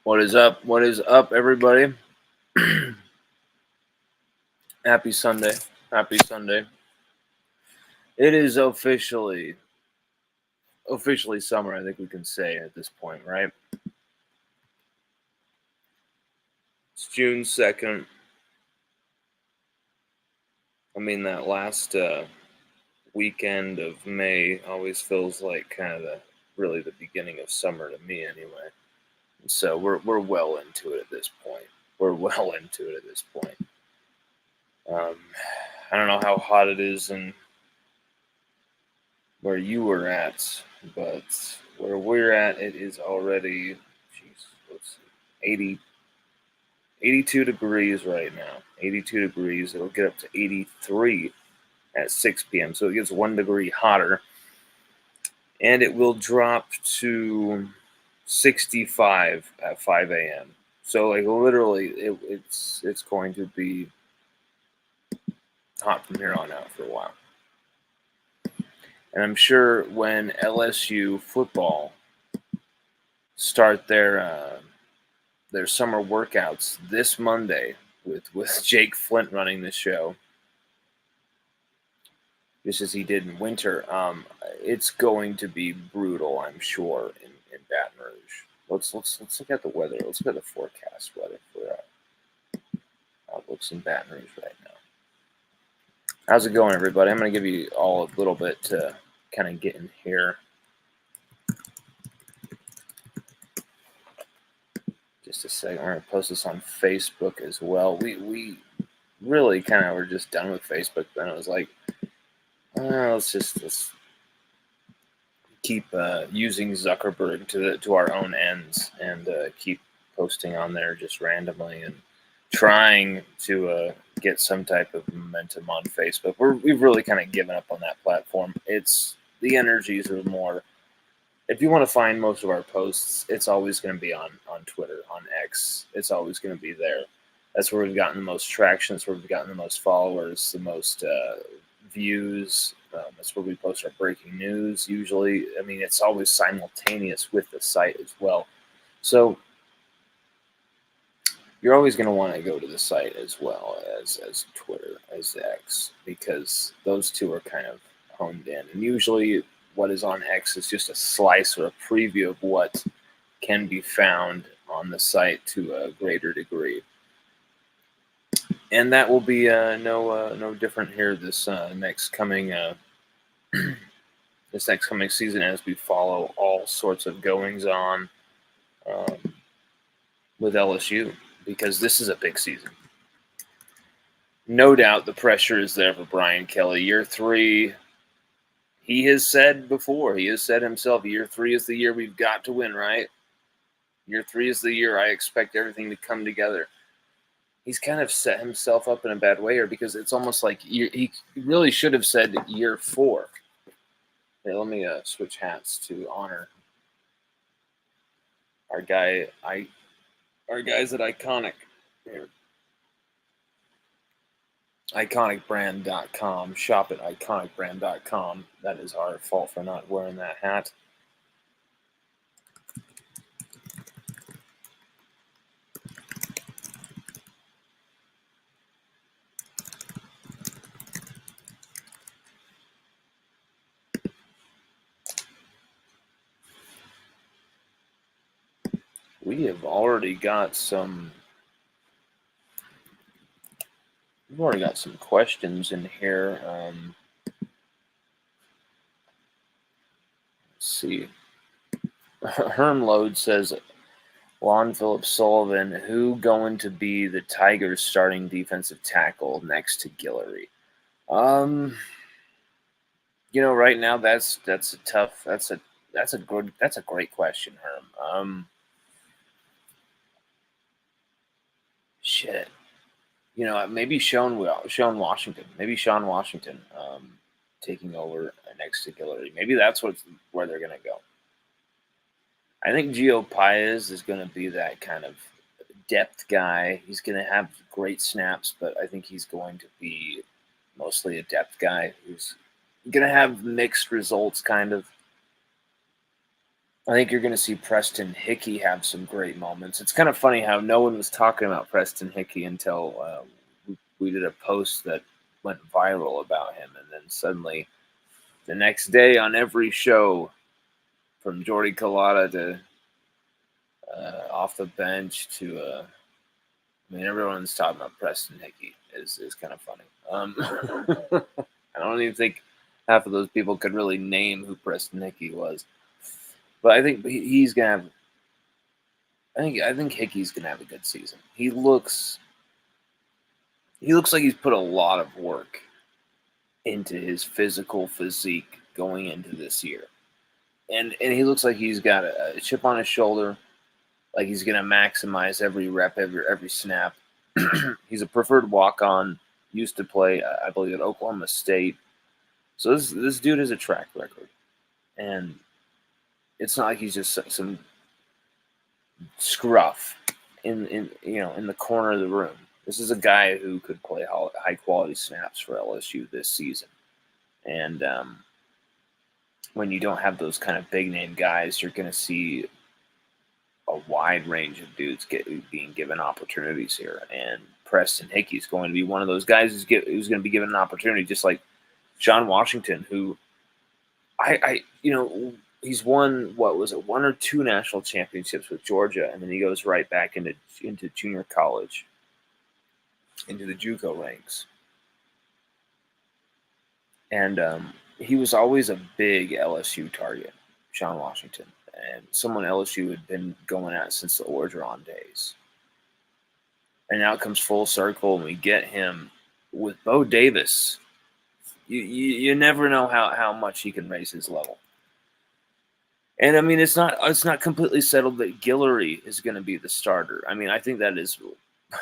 What is up? What is up, everybody? Happy Sunday. Happy Sunday. It is officially summer, I think we can say at this point, right? It's June 2nd. I mean, that last weekend of May always feels like kind of really the beginning of summer to me anyway. So we're well into it at this point. I don't know how hot it is in where you were at, but where we're at, it is already, let's see, 82 degrees right now. 82 degrees. It'll get up to 83 at 6 p.m. So it gets 1 degree hotter, and it will drop to 65 at 5 a.m. So like literally, it's going to be hot from here on out for a while. And I'm sure when LSU football start their summer workouts this Monday with Jake Flint running the show, just as he did in winter, it's going to be brutal, I'm sure, in Baton Rouge. Let's look at the weather. Let's look at the forecast weather for how it looks in Baton Rouge right now. How's it going, everybody? I'm going to give you all a little bit to kind of get in here. Just a second. We're going to post this on Facebook as well. We really kind of were just done with Facebook. Then it was like, let's keep using Zuckerberg to our own ends and keep posting on there just randomly and trying to get some type of momentum on Facebook. We've really kind of given up on that platform. The energies are more. If you want to find most of our posts, it's always going to be on Twitter, on X. It's always going to be there. That's where we've gotten the most traction. That's where we've gotten the most followers, the most views. That's where we post our breaking news usually. I mean, it's always simultaneous with the site as well. So you're always going to want to go to the site as well as Twitter, as X, because those two are kind of honed in. And usually what is on X is just a slice or a preview of what can be found on the site to a greater degree. And that will be no different here this next coming season, as we follow all sorts of goings on with LSU, because this is a big season. No doubt the pressure is there for Brian Kelly. Year 3, he has said before, he has said himself, year 3 is the year we've got to win, right? Year 3 is the year I expect everything to come together. He's kind of set himself up in a bad way here, because it's almost like he really should have said year 4. Hey, let me switch hats to honor our guys at Iconic here. IconicBrand.com. Shop at IconicBrand.com. That is our fault for not wearing that hat. We have already got some. We've already got some questions in here. Let's see. Hermload says, Lon Phillips Sullivan, who going to be the Tigers' starting defensive tackle next to Guillory? Right now that's a great question, Herm. Shit. Maybe Sean Washington. Maybe Sean Washington taking over next to Guillory. Maybe that's where they're going to go. I think Gio Paez is going to be that kind of depth guy. He's going to have great snaps, but I think he's going to be mostly a depth guy who's going to have mixed results, kind of. I think you're going to see Preston Hickey have some great moments. It's kind of funny how no one was talking about Preston Hickey until we did a post that went viral about him, and then suddenly the next day on every show, from Jordy Collada to off the bench to I mean, everyone's talking about Preston Hickey. Is kind of funny. I don't even think half of those people could really name who Preston Hickey was, but I think he's gonna have. I think Hickey's gonna have a good season. He looks like he's put a lot of work into his physical physique going into this year, and he looks like he's got a chip on his shoulder. Like he's gonna maximize every rep, every snap. He's a preferred walk on. Used to play, I believe, at Oklahoma State. So this dude has a track record, and it's not like he's just some scruff in the corner of the room. This is a guy who could play high quality snaps for LSU this season, and when you don't have those kind of big name guys, you're going to see a wide range of dudes being given opportunities here, and Preston Hickey is going to be one of those guys who's going to be given an opportunity, just like Sean Washington, who he's won, what was it, one or two national championships with Georgia, and then he goes right back into junior college, into the JUCO ranks, and he was always a big LSU target, Sean Washington, and someone LSU had been going at since the Orgeron days. And now it comes full circle, and we get him with Bo Davis. You never know how much he can raise his level. And I mean, it's not completely settled that Guillory is going to be the starter. I mean, I think that is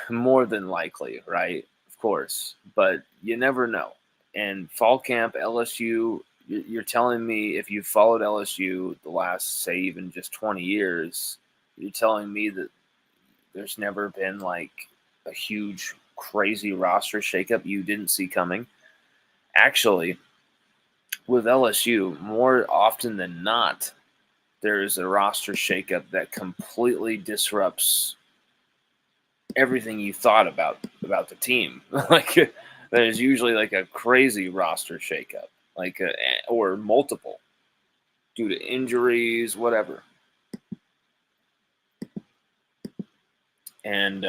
more than likely, right? Of course, but you never know. And fall camp, LSU, you're telling me, if you followed LSU the last, say, even just 20 years, you're telling me that there's never been like a huge, crazy roster shakeup you didn't see coming. Actually, with LSU, more often than not, there's a roster shakeup that completely disrupts everything you thought about the team. Like there's usually like a crazy roster shakeup, or multiple due to injuries, whatever. And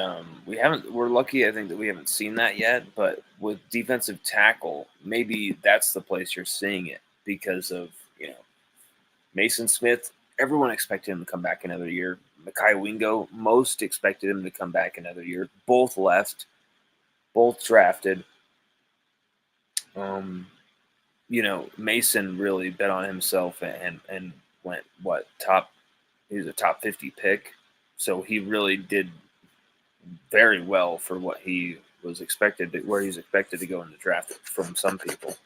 we're lucky, I think, that we haven't seen that yet. But with defensive tackle, maybe that's the place you're seeing it, because of Mason Smith. Everyone expected him to come back another year. Mekhi Wingo, most expected him to come back another year. Both left, both drafted. Mason really bet on himself and went top. He was a top 50 pick, so he really did very well for what he was expected to, where he's expected to go in the draft from some people.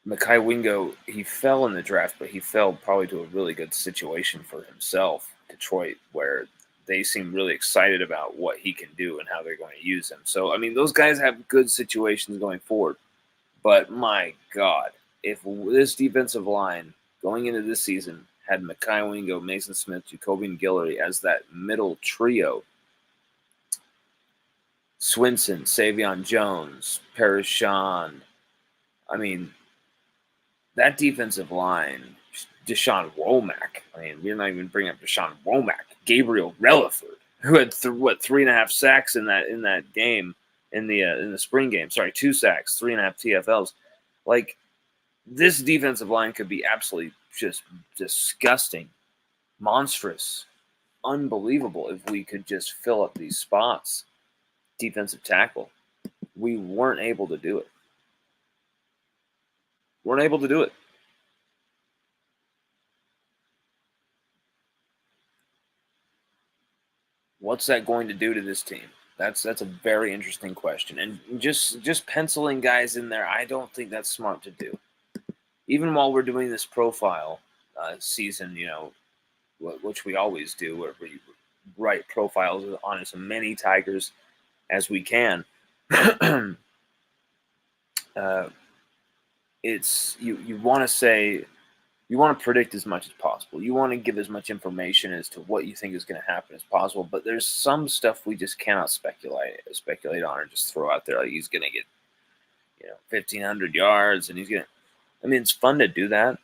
Mekhi Wingo, he fell in the draft, but he fell probably to a really good situation for himself, Detroit, where they seem really excited about what he can do and how they're going to use him. So, I mean, those guys have good situations going forward. But my God, if this defensive line going into this season had Mekhi Wingo, Mason Smith, Jacobian Guillory as that middle trio, Swinson, Savion Jones, Parishon, I mean, that defensive line, Deshaun Womack. I mean, we're not even bringing up Deshaun Womack. Gabriel Relaford, who had 3.5 sacks in that game, in the spring game. Sorry, 2 sacks, 3.5 TFLs. Like, this defensive line could be absolutely just disgusting, monstrous, unbelievable if we could just fill up these spots. Defensive tackle. We weren't able to do it. Weren't able to do it. What's that going to do to this team? That's a very interesting question. And just penciling guys in there, I don't think that's smart to do. Even while we're doing this profile season, which we always do, where we write profiles on as many Tigers as we can. it's you want to say, you want to predict as much as possible. You want to give as much information as to what you think is going to happen as possible. But there's some stuff we just cannot speculate on or just throw out there. Like he's going to get 1,500 yards, and he's going to. I mean, it's fun to do that.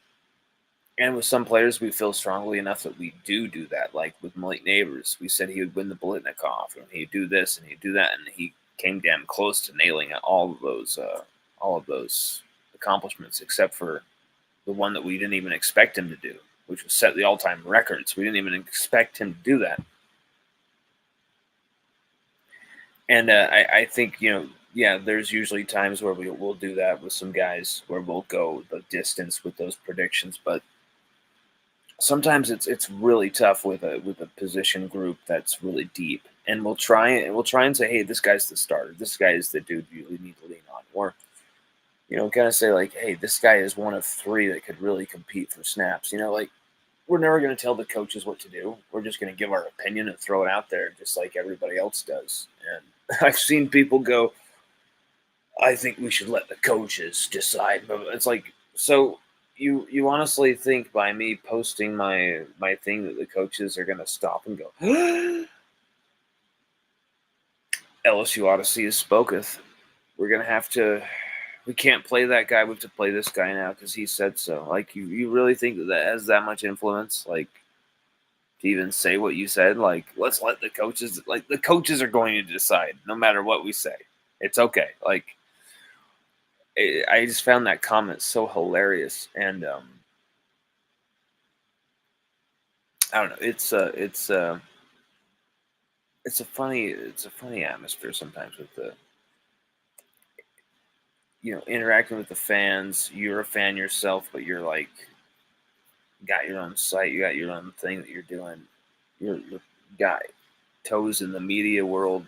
And with some players, we feel strongly enough that we do that. Like with Malik Neighbors, we said he would win the Bolitnikoff, and he'd do this and he'd do that, and he came damn close to nailing all of those accomplishments, except for the one that we didn't even expect him to do, which was set the all-time records. We didn't even expect him to do that. And I think, there's usually times where we'll do that with some guys where we'll go the distance with those predictions, but sometimes it's really tough with a position group that's really deep. And we'll try and say, hey, this guy's the starter. This guy is the dude you really need to lean on. Or kind of say like, hey, this guy is one of three that could really compete for snaps. Like we're never going to tell the coaches what to do. We're just going to give our opinion and throw it out there just like everybody else does. And I've seen people go, I think we should let the coaches decide. But it's like, so you honestly think by me posting my thing that the coaches are going to stop and go, LSU Odyssey is spoketh. We're going to have to, we can't play that guy. We have to play this guy now because he said so. Like, you really think that has that much influence? Like, to even say what you said? Like, let's let the coaches, like, the coaches are going to decide no matter what we say. It's okay. Like, I just found that comment so hilarious. And, I don't know. It's a funny atmosphere sometimes with the, interacting with the fans. You're a fan yourself, but you're like, got your own site, you got your own thing that you're doing. You're got toes in the media world.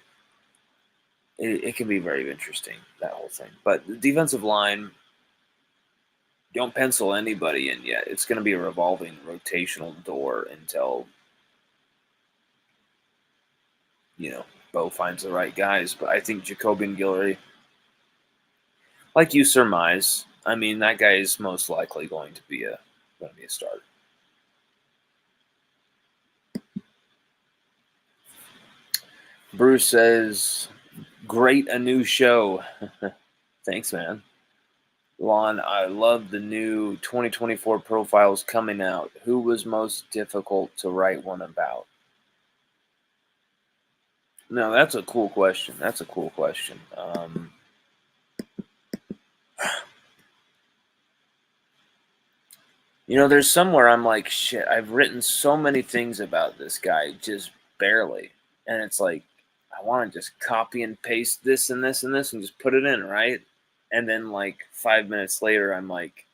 It can be very interesting, that whole thing. But the defensive line, don't pencil anybody in yet. It's going to be a revolving rotational door until Bo finds the right guys. But I think Jacobian Guillory, like you surmise, I mean, that guy is most likely going to be a starter. Bruce says, great, a new show. Thanks, man. Lon, I love the new 2024 profiles coming out. Who was most difficult to write one about? No, that's a cool question. There's somewhere I'm like, shit, I've written so many things about this guy, just barely. And it's like, I want to just copy and paste this and this and this and just put it in, right? And then like 5 minutes later, I'm like,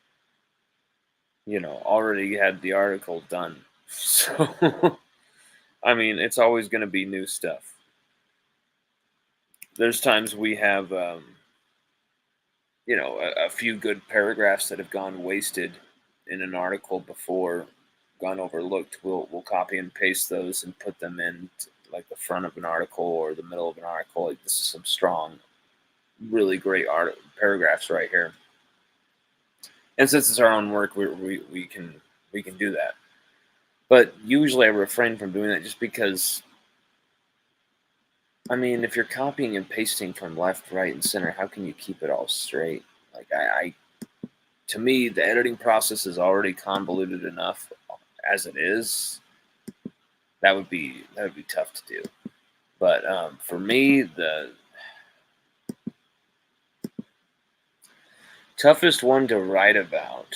already had the article done. So, I mean, it's always going to be new stuff. There's times we have, a few good paragraphs that have gone wasted in an article before, gone overlooked. We'll copy and paste those and put them in like the front of an article or the middle of an article. Like, this is some strong, really great paragraphs right here. And since it's our own work, we can do that. But usually I refrain from doing that just because, I mean, if you're copying and pasting from left, right, and center, how can you keep it all straight? Like, to me, the editing process is already convoluted enough as it is. That would be tough to do. But for me, the toughest one to write about,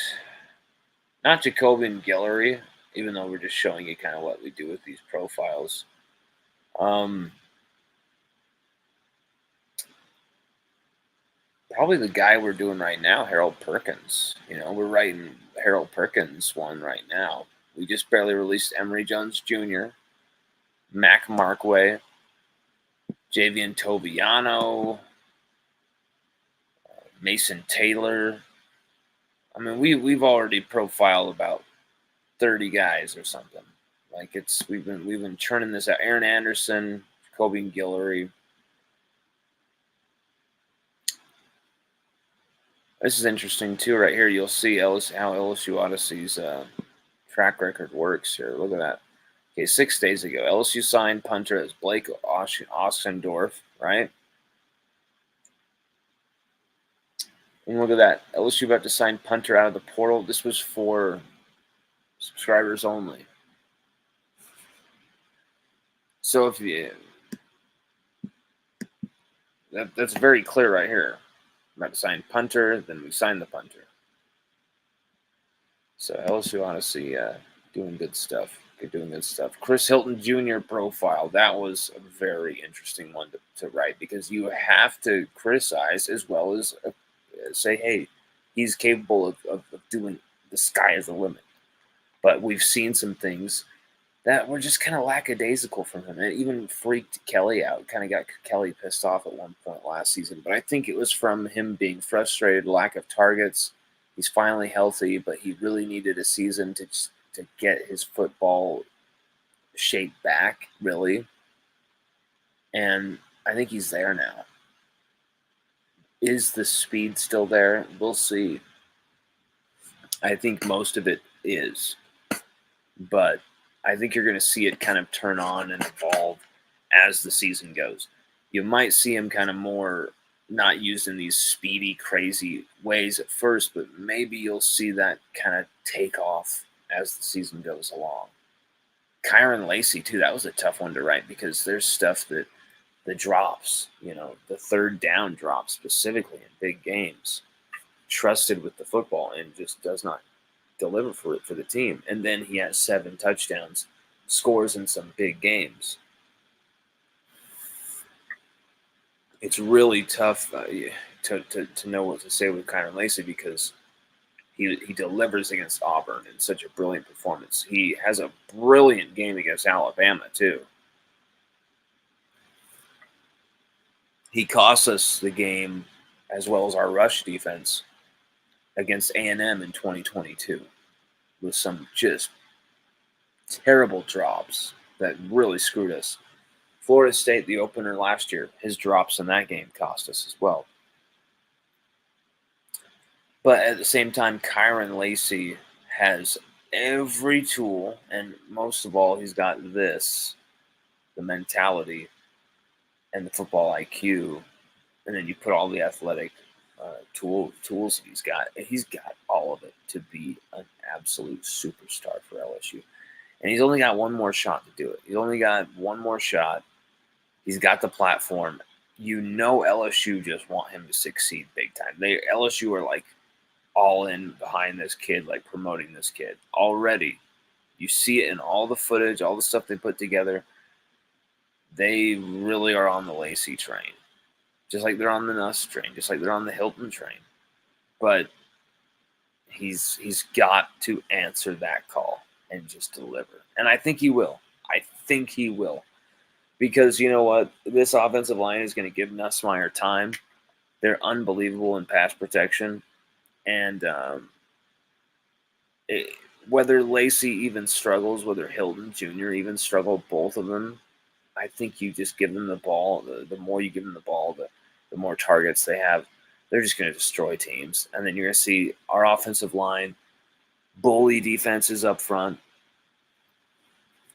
not Jacobian Guillory, even though we're just showing you kind of what we do with these profiles. Probably the guy we're doing right now, Harold Perkins. We're writing Harold Perkins one right now. We just barely released Emory Jones Jr., Mac Markway, Javian Tobiano, Mason Taylor. I mean, we've already profiled about 30 guys or something. Like, we've been churning this out. Aaron Anderson, Jacobian Guillory. This is interesting too. Right here, you'll see how LSU Odyssey's track record works here. Look at that. Okay, 6 days ago, LSU signed punter as Blake Ostendorf, right? And look at that. LSU about to sign punter out of the portal. This was for subscribers only. So if you that's very clear right here. I'm about to sign punter, then we sign the punter. So LSU Odyssey doing good stuff. They're doing good stuff. Chris Hilton Jr. profile. That was a very interesting one to write because you have to criticize as well as say, hey, he's capable of doing, the sky is the limit. But we've seen some things that were just kind of lackadaisical from him. It even freaked Kelly out. Kind of got Kelly pissed off at one point last season. But I think it was from him being frustrated, lack of targets. He's finally healthy, but he really needed a season to get his football shape back, really. And I think he's there now. Is the speed still there? We'll see. I think most of it is. But I think you're going to see it kind of turn on and evolve as the season goes. You might see him kind of more not used in these speedy, crazy ways at first, but maybe you'll see that kind of take off as the season goes along. Kyron Lacey, too, that was a tough one to write because there's stuff that the drops, the third down drops specifically in big games, trusted with the football and just does not deliver for it for the team. And then he has 7 touchdowns, scores in some big games. It's really tough to know what to say with Kyron Lacey because he delivers against Auburn in such a brilliant performance. He has a brilliant game against Alabama, too. He cost us the game as well as our rush defense against A&M in 2022 with some just terrible drops that really screwed us. Florida State, the opener last year, his drops in that game cost us as well. But at the same time, Kyron Lacey has every tool, and most of all, he's got the mentality and the football IQ, and then you put all the athletic tools that he's got. He's got all of it to be an absolute superstar for LSU. And he's only got one more shot to do it. He's only got one more shot. He's got the platform. LSU just want him to succeed big time. LSU are like all in behind this kid, like promoting this kid already. You see it in all the footage, all the stuff they put together. They really are on the Lacey train, just like they're on the Nuss train, just like they're on the Hilton train. But he's got to answer that call and just deliver. And I think he will. Because you know what? This offensive line is going to give Nussmeier time. They're unbelievable in pass protection. And whether Lacey even struggles, whether Hilton Jr. even struggle, both of them, I think you just give them the ball. The more you give them the ball, the more targets they have. They're just going to destroy teams. And then you're going to see our offensive line bully defenses up front.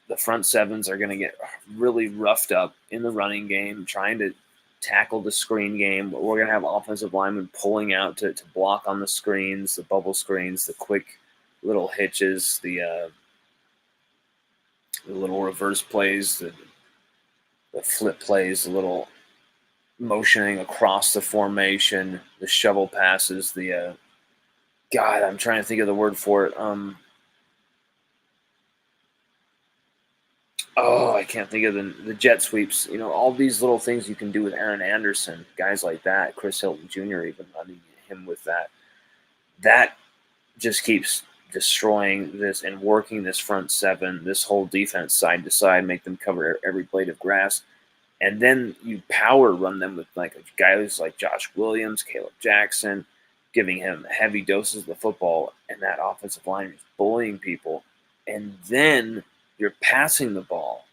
The front sevens are going to get really roughed up in the running game, trying to tackle the screen game. We're going to have offensive linemen pulling out to block on the screens, the bubble screens, the quick little hitches, the little reverse plays, the flip plays, the little motioning across the formation, the shovel passes, the God, I'm trying to think of the word for it. I can't think of the jet sweeps. All these little things you can do with Aaron Anderson, guys like that, Chris Hilton Jr. even running him with that. That just keeps destroying this and working this front seven, this whole defense side to side, make them cover every blade of grass. And then you power run them with like guys like Josh Williams, Caleb Jackson, giving him heavy doses of the football, and that offensive line is bullying people. And then you're passing the ball.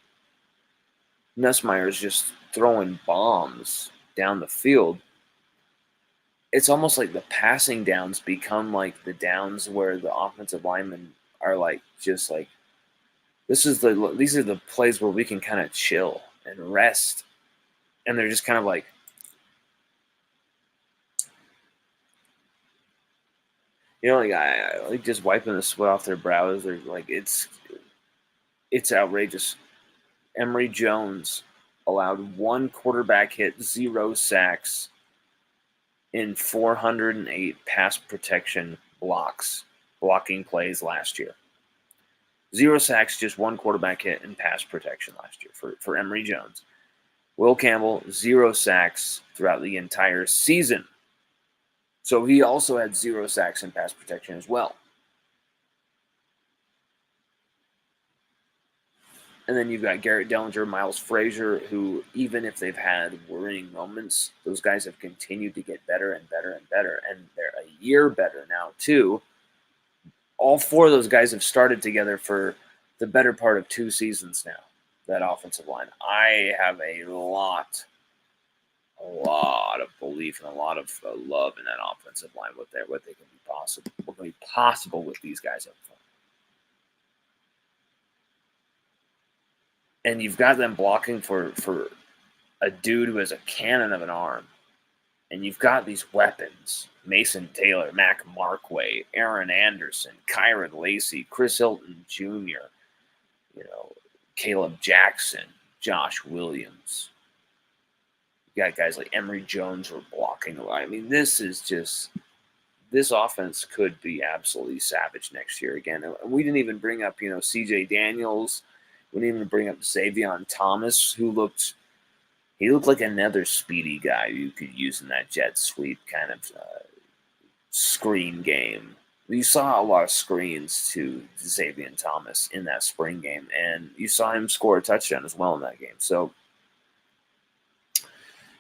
Nussmeier is just throwing bombs down the field. it's almost like the passing downs become like the downs where the offensive linemen are like just like these are the plays where we can kind of chill and rest, and they're just kind of like, like just wiping the sweat off their brows. They're like it's outrageous. Emory Jones allowed 1 quarterback hit, 0 sacks in 408 pass protection blocking plays last year. 0 sacks, just 1 quarterback hit in pass protection last year for Emory Jones. Will Campbell, 0 sacks throughout the entire season. So he also had 0 sacks in pass protection as well. And then you've got Garrett Dellinger, Miles Frazier, who, even if they've had worrying moments, those guys have continued to get better and better and better. And they're a year better now, too. All 4 of those guys have started together for the better part of 2 seasons now, that offensive line. I have a lot of belief and a lot of love in that offensive line, what can be possible with these guys up front. And you've got them blocking for a dude who has a cannon of an arm. And you've got these weapons: Mason Taylor, Mac Markway, Aaron Anderson, Kyron Lacey, Chris Hilton Jr., Caleb Jackson, Josh Williams. You got guys like Emory Jones who are blocking the line. I mean, this offense could be absolutely savage next year again. And we didn't even bring up, C.J. Daniels. We didn't even bring up Xavier Thomas, who looked like another speedy guy you could use in that jet sweep kind of screen game. You saw a lot of screens to Xavier Thomas in that spring game, and you saw him score a touchdown as well in that game. So,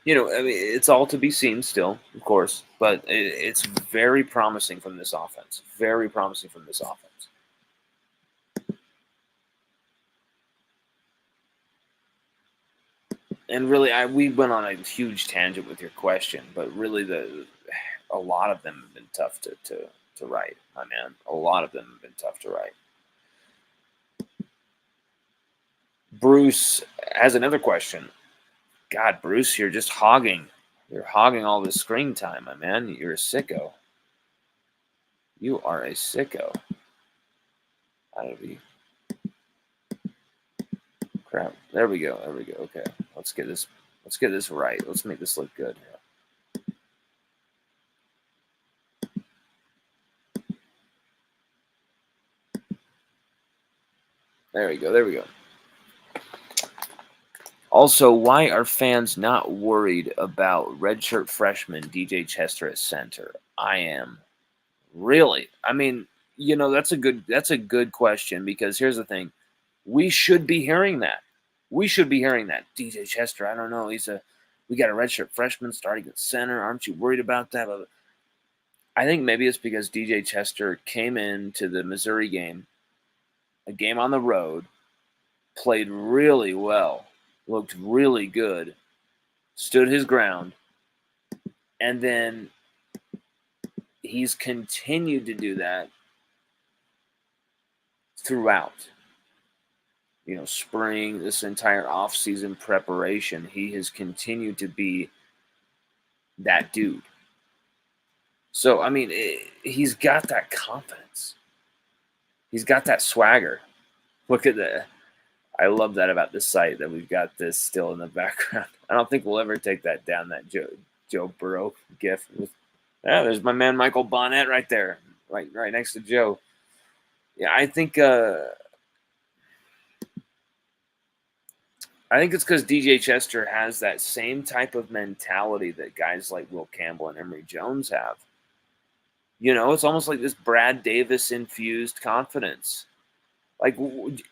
it's all to be seen still, of course, but it's very promising from this offense. Very promising from this offense. And really, we went on a huge tangent with your question, but really, a lot of them have been tough to write, my man. A lot of them have been tough to write. Bruce has another question. God, Bruce, you're just hogging. You're hogging all the screen time, my man. You're a sicko. You are a sicko. Crap. There we go. Okay. Let's get this right. Let's make this look good. There we go. Also, why are fans not worried about redshirt freshman DJ Chester at center? I am. Really? I mean, that's a good question, because here's the thing. We should be hearing that. DJ Chester, I don't know. We got a redshirt freshman starting at center. Aren't you worried about that? I think maybe it's because DJ Chester came into the Missouri game, a game on the road, played really well, looked really good, stood his ground, and then he's continued to do that throughout. Spring, this entire offseason preparation, he has continued to be that dude. So, I mean, he's got that confidence. He's got that swagger. Look at that. I love that about this site, that we've got this still in the background. I don't think we'll ever take that down, that Joe Burrow gif. There's my man Michael Bonnet right there, right next to Joe. Yeah, I think it's because DJ Chester has that same type of mentality that guys like Will Campbell and Emory Jones have. It's almost like this Brad Davis-infused confidence. Like,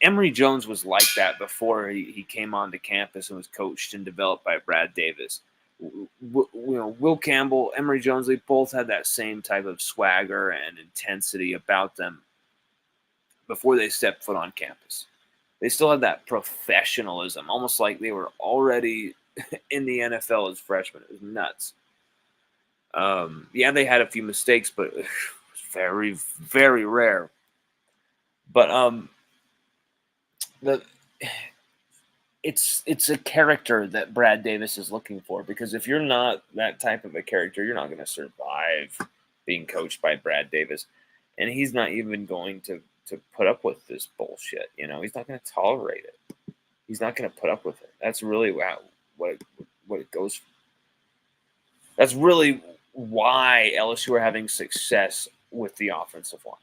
Emory Jones was like that before he came onto campus and was coached and developed by Brad Davis. Will Campbell, Emory Jones, they both had that same type of swagger and intensity about them before they stepped foot on campus. They still had that professionalism, almost like they were already in the NFL as freshmen. It was nuts. Yeah, they had a few mistakes, but it was very, very rare. But the it's a character that Brad Davis is looking for, because if you're not that type of a character, you're not going to survive being coached by Brad Davis, and he's not even going to put up with this bullshit. He's not going to tolerate it. He's not going to put up with it. That's really what it goes. That's really why LSU are having success with the offensive line,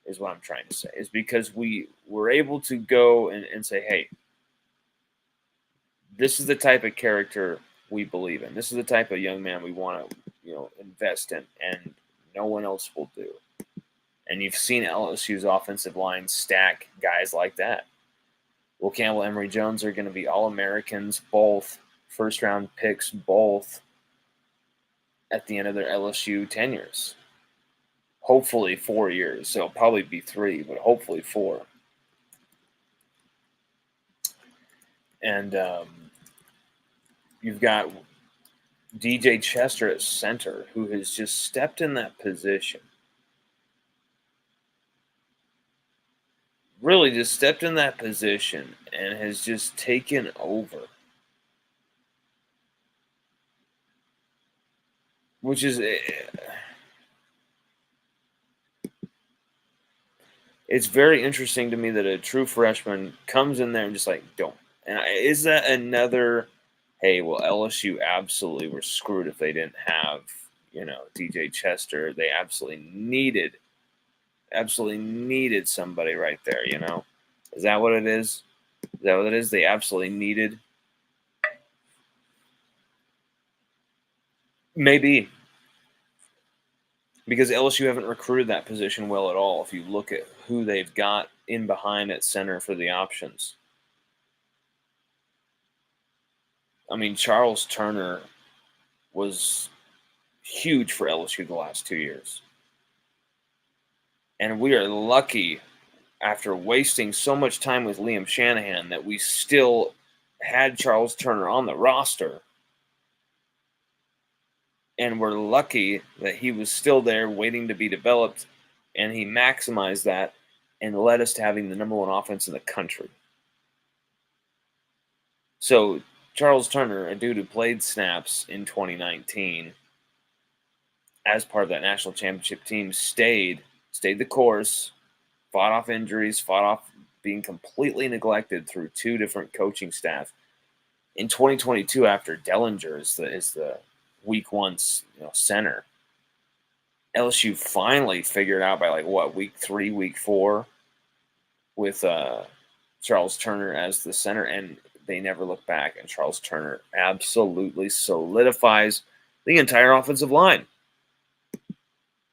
is what I'm trying to say. Is because we were able to go and say, hey, this is the type of character we believe in. This is the type of young man we want to, invest in, and no one else will do. And you've seen LSU's offensive line stack guys like that. Will Campbell, Emory Jones are going to be All-Americans, both first-round picks, both at the end of their LSU tenures. Hopefully 4 years. So it'll probably be 3, but hopefully 4. And you've got DJ Chester at center, who has just stepped in that position. Really just stepped in that position and has just taken over. Which is, it's very interesting to me that a true freshman comes in there and just like, don't. And is that another, hey, well, LSU absolutely were screwed if they didn't have, DJ Chester. They absolutely needed somebody right there, Is that what it is? Is that what it is? They absolutely needed? Maybe. Because LSU haven't recruited that position well at all if you look at who they've got in behind at center for the options. I mean, Charles Turner was huge for LSU the last 2 years. And we are lucky, after wasting so much time with Liam Shanahan, that we still had Charles Turner on the roster. And we're lucky that he was still there waiting to be developed, and he maximized that and led us to having the number 1 offense in the country. So Charles Turner, a dude who played snaps in 2019 as part of that national championship team, stayed the course, fought off injuries, fought off being completely neglected through 2 different coaching staff. In 2022, after Dellinger is the week 1 center, LSU finally figured out by week 3, week 4, with Charles Turner as the center, and they never look back. And Charles Turner absolutely solidifies the entire offensive line.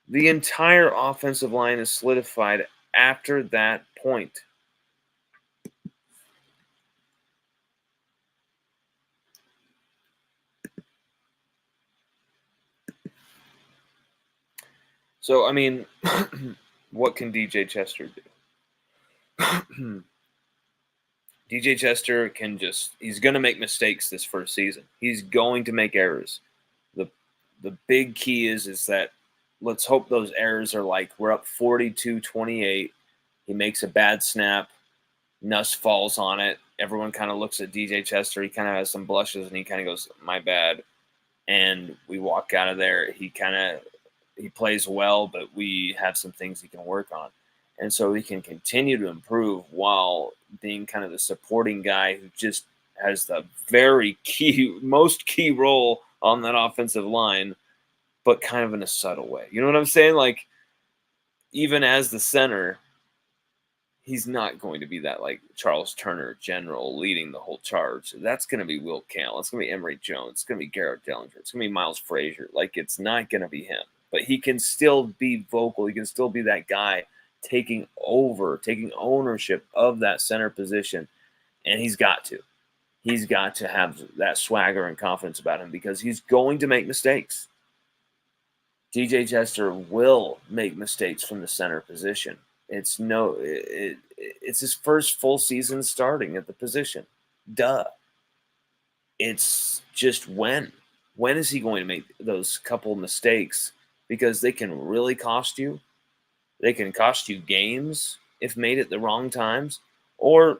The entire offensive line is solidified after that point. So, I mean, what can DJ Chester do? DJ Chester he's going to make mistakes this first season. He's going to make errors. The big key is that let's hope those errors are we're up 42-28. He makes a bad snap. Nuss falls on it. Everyone kind of looks at DJ Chester. He kind of has some blushes, and he kind of goes, my bad. And we walk out of there. He plays well, but we have some things he can work on. And so he can continue to improve while being kind of the supporting guy who just has the most key role on that offensive line, but kind of in a subtle way. You know what I'm saying? Even as the center, he's not going to be that Charles Turner general leading the whole charge. That's going to be Will Campbell. It's going to be Emory Jones. It's going to be Garrett Dellinger. It's going to be Miles Frazier. It's not going to be him. But he can still be vocal. He can still be that guy taking ownership of that center position. And he's got to. He's got to have that swagger and confidence about him, because he's going to make mistakes. DJ Chester will make mistakes from the center position. It's his first full season starting at the position. Duh. It's just when. When is he going to make those couple mistakes? Because they can really cost you. They can cost you games if made at the wrong times, or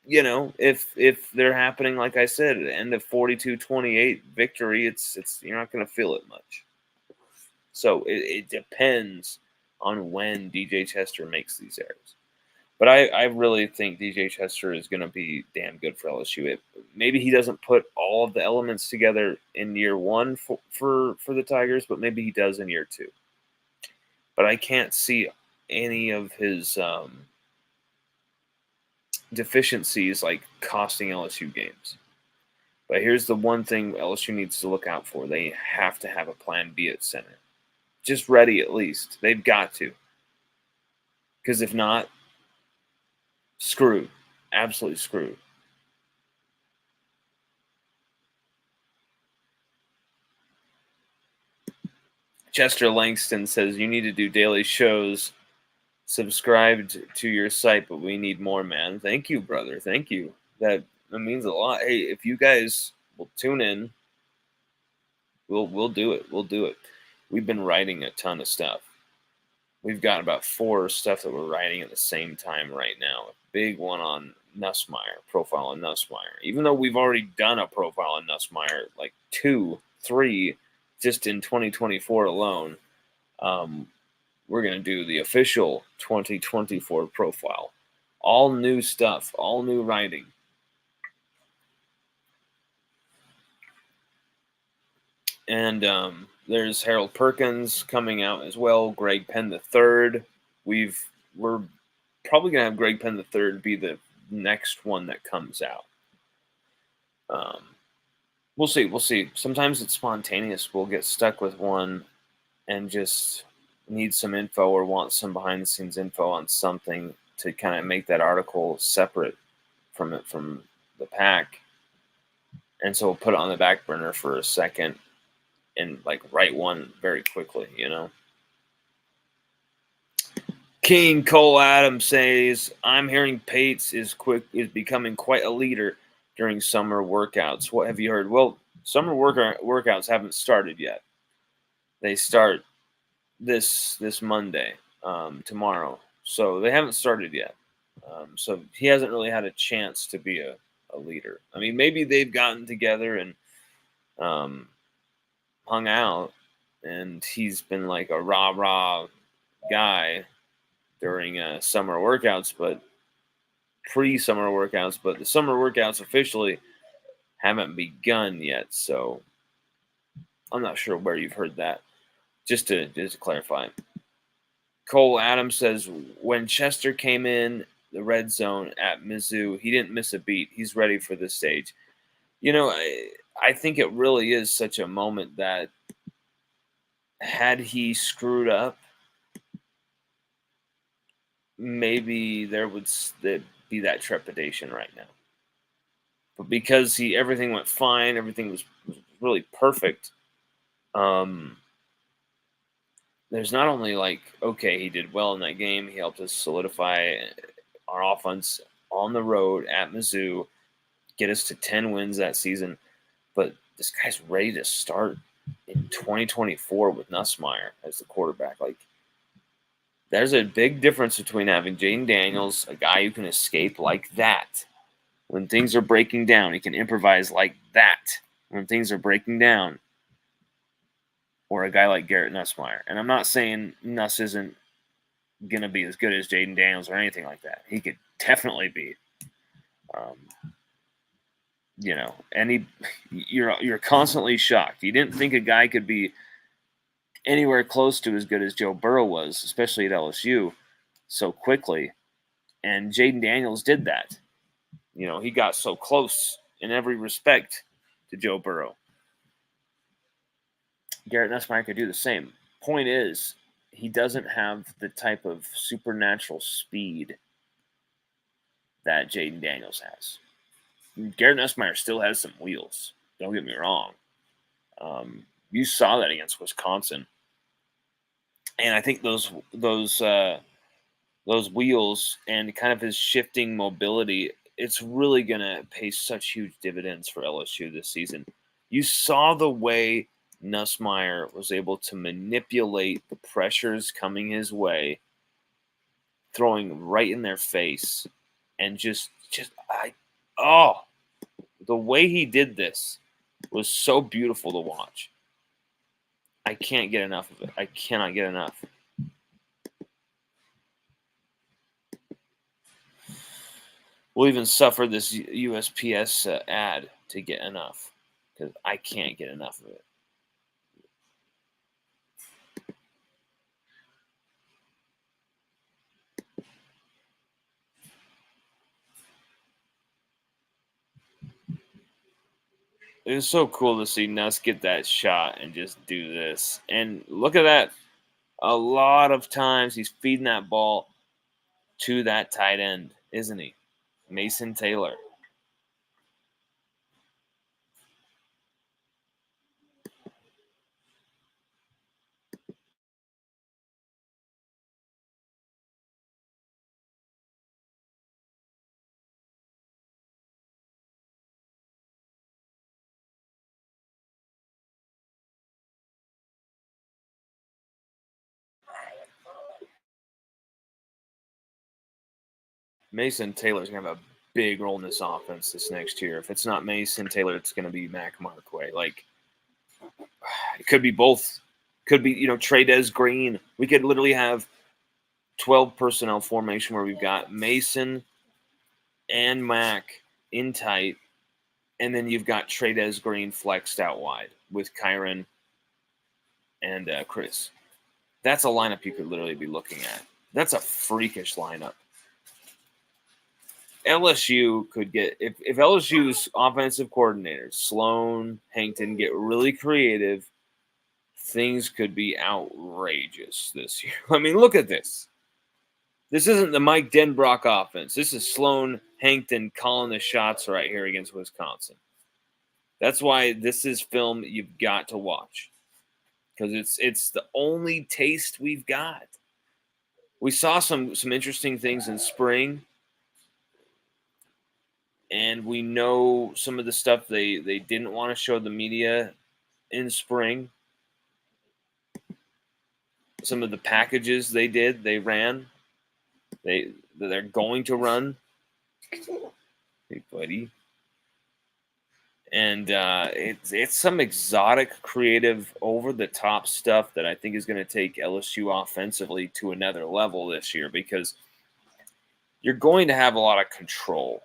if they're happening, like I said, at the end of 42-28 victory, it's you're not going to feel it much. So it depends on when DJ Chester makes these errors. But I really think DJ Chester is going to be damn good for LSU. Maybe he doesn't put all of the elements together in year one for the Tigers, but maybe he does in year two. But I can't see any of his deficiencies like costing LSU games. But here's the one thing LSU needs to look out for. They have to have a plan B at center. Just ready, at least. They've got to. Because if not, screwed. Absolutely screwed. Chester Langston says, you need to do daily shows. Subscribed to your site, but we need more, man. Thank you, brother. Thank you. That means a lot. Hey, if you guys will tune in, we'll do it. We'll do it. We've been writing a ton of stuff. We've got about 4 stuff that we're writing at the same time right now. A big one on Nussmeier, profile on Nussmeier. Even though we've already done a profile on Nussmeier, like 2, 3, just in 2024 alone, we're going to do the official 2024 profile. All new stuff, all new writing. And there's Harold Perkins coming out as well. Greg Penn III. We're probably gonna have Greg Penn III be the next one that comes out. We'll see. We'll see. Sometimes it's spontaneous. We'll get stuck with one and just need some info or want some behind the scenes info on something to kind of make that article separate from the pack. And so we'll put it on the back burner for a second and like write one very quickly, King Cole Adams says, I'm hearing Pates is becoming quite a leader during summer workouts. What have you heard? Well, summer workouts haven't started yet. They start this Monday, tomorrow. So they haven't started yet. So he hasn't really had a chance to be a leader. I mean, maybe they've gotten together and hung out, and he's been like a rah-rah guy during summer workouts, but pre-summer workouts, but the summer workouts officially haven't begun yet, so I'm not sure where you've heard that. Just to clarify. Cole Adams says, when Chester came in the red zone at Mizzou, he didn't miss a beat. He's ready for this stage. I think it really is such a moment that had he screwed up, maybe there would be that trepidation right now. But because everything went fine, everything was really perfect. There's not only like, okay, he did well in that game. He helped us solidify our offense on the road at Mizzou, get us to 10 wins that season. But this guy's ready to start in 2024 with Nussmeier as the quarterback. Like, there's a big difference between having Jaden Daniels, a guy who can escape like that. When things are breaking down, he can improvise like that. When things are breaking down, or a guy like Garrett Nussmeier. And I'm not saying Nuss isn't going to be as good as Jaden Daniels or anything like that. He could definitely be. And you're constantly shocked. You didn't think a guy could be anywhere close to as good as Joe Burrow was, especially at LSU, so quickly. And Jaden Daniels did that. He got so close in every respect to Joe Burrow. Garrett Nussmeier could do the same. Point is, he doesn't have the type of supernatural speed that Jaden Daniels has. Garrett Nussmeier still has some wheels. Don't get me wrong. You saw that against Wisconsin, and I think those wheels and kind of his shifting mobility, it's really going to pay such huge dividends for LSU this season. You saw the way Nussmeier was able to manipulate the pressures coming his way, throwing right in their face, and the way he did this was so beautiful to watch. I can't get enough of it. I cannot get enough. We'll even suffer this USPS ad to get enough, because I can't get enough of it. It was so cool to see Nuss get that shot and just do this. And look at that. A lot of times he's feeding that ball to that tight end, isn't he? Mason Taylor. Mason Taylor's going to have a big role in this offense this next year. If it's not Mason Taylor, it's going to be Mac Markway. Like, it could be both. Could be, Trey Green. We could literally have 12 personnel formation where we've got Mason and Mac in tight, and then you've got Trey Green flexed out wide with Kyron and Chris. That's a lineup you could literally be looking at. That's a freakish lineup. LSU could get, if LSU's offensive coordinators, Sloan, Hankton, get really creative, things could be outrageous this year. I mean, look at this. This isn't the Mike Denbrock offense. This is Sloan, Hankton calling the shots right here against Wisconsin. That's why this is film you've got to watch, because it's the only taste we've got. We saw some interesting things in spring, and we know some of the stuff they didn't want to show the media in spring. Some of the packages they ran, they're going to run. Hey, buddy. And it's some exotic, creative, over-the-top stuff that I think is going to take LSU offensively to another level this year, because you're going to have a lot of control.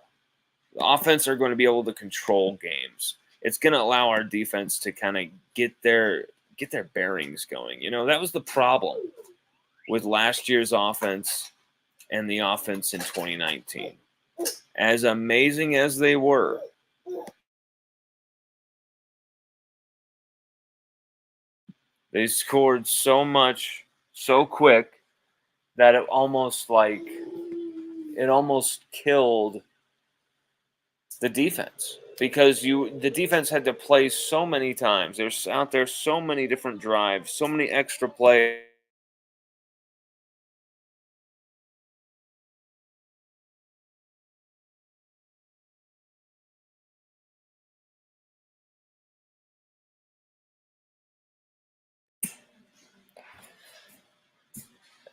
The offense are going to be able to control games. It's going to allow our defense to kind of get their bearings going. That was the problem with last year's offense and the offense in 2019. As amazing as they were, they scored so much so quick that it almost killed the defense, because the defense had to play so many times. There's out there so many different drives, so many extra plays.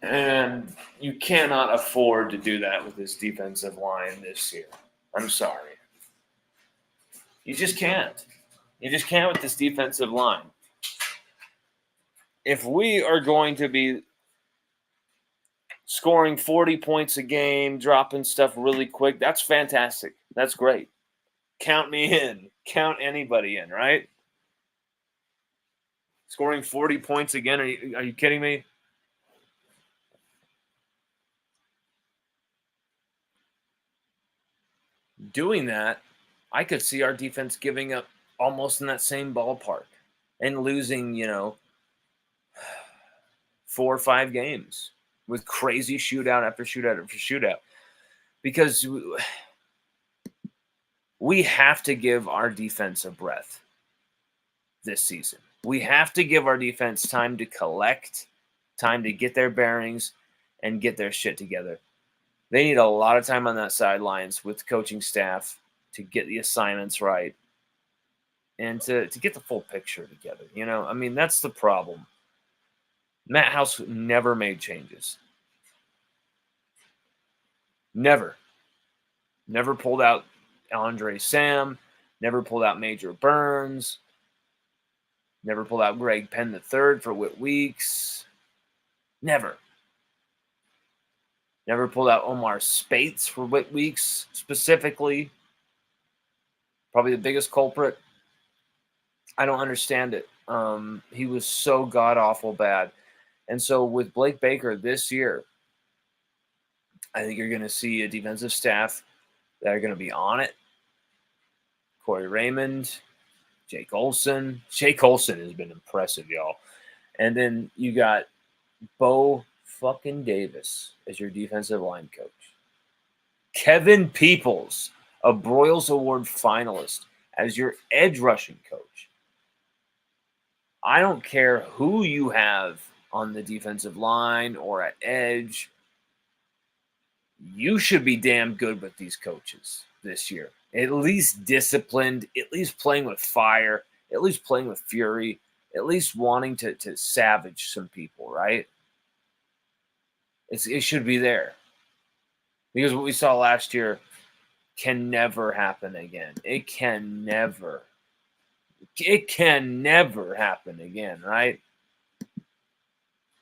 And you cannot afford to do that with this defensive line this year. I'm sorry. You just can't. You just can't with this defensive line. If we are going to be scoring 40 points a game, dropping stuff really quick, that's fantastic. That's great. Count me in. Count anybody in, right? Scoring 40 points again? Are you kidding me? Doing that, I could see our defense giving up almost in that same ballpark and losing, 4 or 5 games with crazy shootout after shootout after shootout. Because we have to give our defense a breath this season. We have to give our defense time to collect, time to get their bearings, and get their shit together. They need a lot of time on that sidelines with coaching staff to get the assignments right and to get the full picture together. I mean, that's the problem. Matt House never made changes. Never pulled out Andre Sam, never pulled out Major Burns, never pulled out Greg Penn III for Whit Weeks. Never pulled out Omar Spates for Whit Weeks specifically. Probably the biggest culprit. I don't understand it. He was so god-awful bad. And so with Blake Baker this year, I think you're going to see a defensive staff that are going to be on it. Corey Raymond, Jake Olson. Jake Olson has been impressive, y'all. And then you got Bo fucking Davis as your defensive line coach. Kevin Peoples, a Broyles Award finalist, as your edge rushing coach. I don't care who you have on the defensive line or at edge. You should be damn good with these coaches this year. At least disciplined, at least playing with fire, at least playing with fury, at least wanting to savage some people, right? It should be there. Because what we saw last year can never happen again. It can never happen again, right?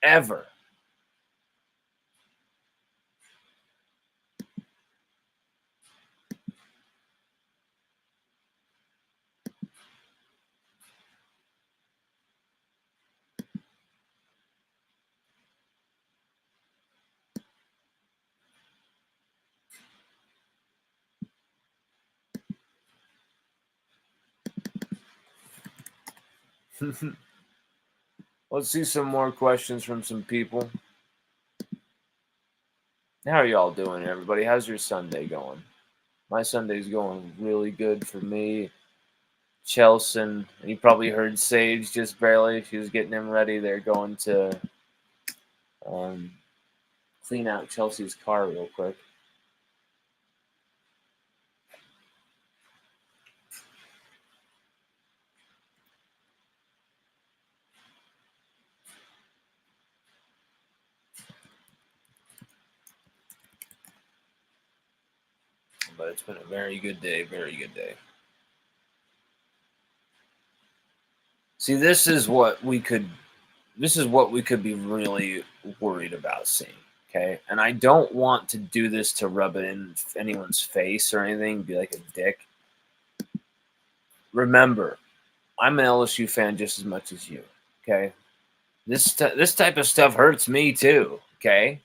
Ever. Let's see some more questions from some people. How are y'all doing, everybody? How's your Sunday going? My Sunday's going really good for me. Chelsea, and you probably heard Sage just barely. She was getting him ready. They're going to clean out Chelsea's car real quick. But it's been a very good day, very good day. See, this is what we could be really worried about seeing, okay? And I don't want to do this to rub it in anyone's face or anything, be like a dick. Remember, I'm an LSU fan just as much as you, okay? This type of stuff hurts me too, okay?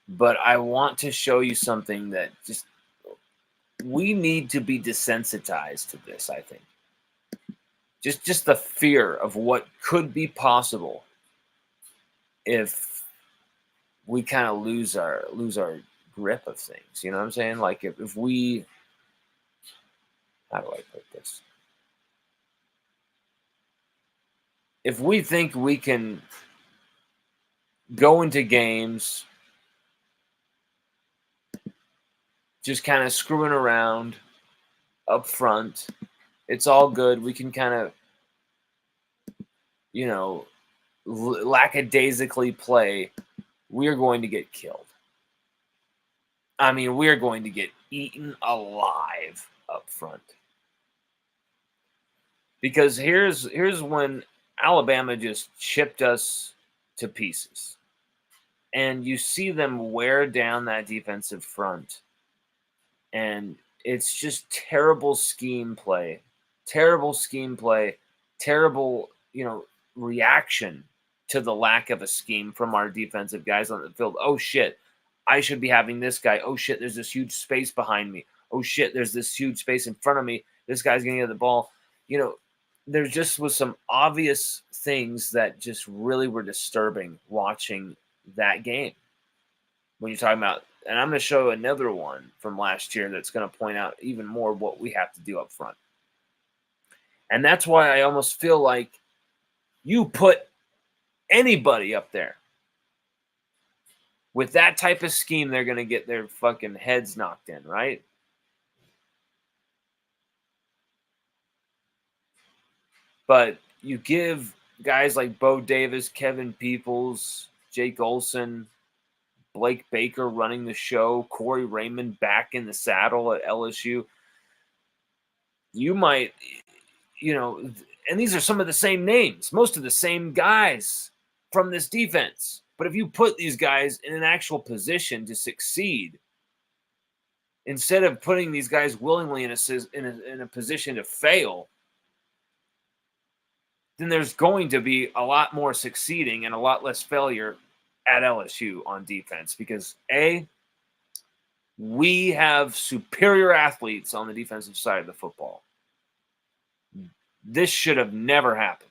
But I want to show you something that just we need to be desensitized to this, I think. Just the fear of what could be possible if we kind of lose our grip of things. You know what I'm saying? Like if we, how do I put this? If we think we can go into games just kind of screwing around up front, it's all good. We can kind of, lackadaisically play. We're going to get killed. I mean, we're going to get eaten alive up front. Because here's when Alabama just chipped us to pieces. And you see them wear down that defensive front. And it's just terrible scheme play. Terrible, reaction to the lack of a scheme from our defensive guys on the field. Oh, shit, I should be having this guy. Oh, shit, there's this huge space behind me. Oh, shit, there's this huge space in front of me. This guy's going to get the ball. There just was some obvious things that just really were disturbing watching that game. When you're talking about, and I'm going to show another one from last year that's going to point out even more what we have to do up front. And that's why I almost feel like you put anybody up there with that type of scheme, they're going to get their fucking heads knocked in, right? But you give guys like Bo Davis, Kevin Peoples, Jake Olson, Blake Baker running the show, Corey Raymond back in the saddle at LSU. You might, and these are some of the same names, most of the same guys from this defense. But if you put these guys in an actual position to succeed, instead of putting these guys willingly in a position to fail, then there's going to be a lot more succeeding and a lot less failure at LSU on defense because we have superior athletes on the defensive side of the football. This should have never happened.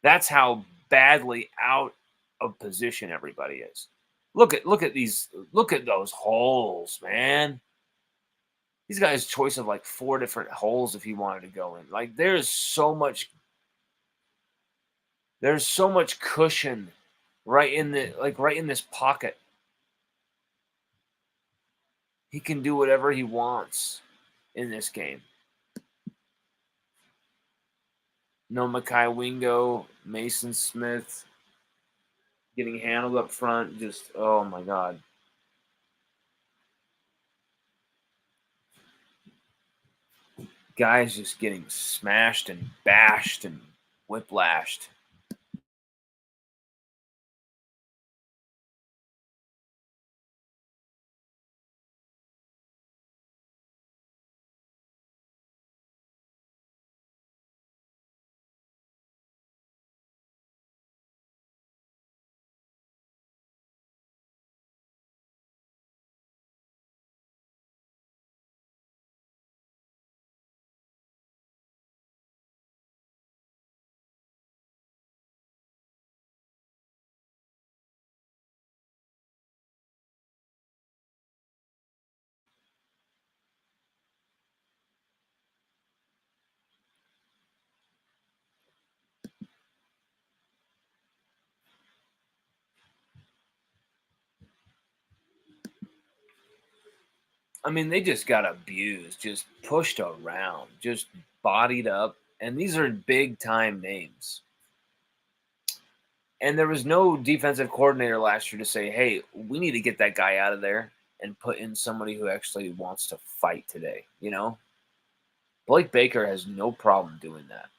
That's how badly out of position everybody is. Look at those holes, man. These guys' choice of like 4 different holes if he wanted to go in. Like there's so much cushion right in this pocket. He can do whatever he wants in this game. No Mekhi Wingo, Mason Smith getting handled up front. Just, oh my God. Guys just getting smashed and bashed and whiplashed. I mean, they just got abused, just pushed around, just bodied up. And these are big time names. And there was no defensive coordinator last year to say, hey, we need to get that guy out of there and put in somebody who actually wants to fight today. Blake Baker has no problem doing that.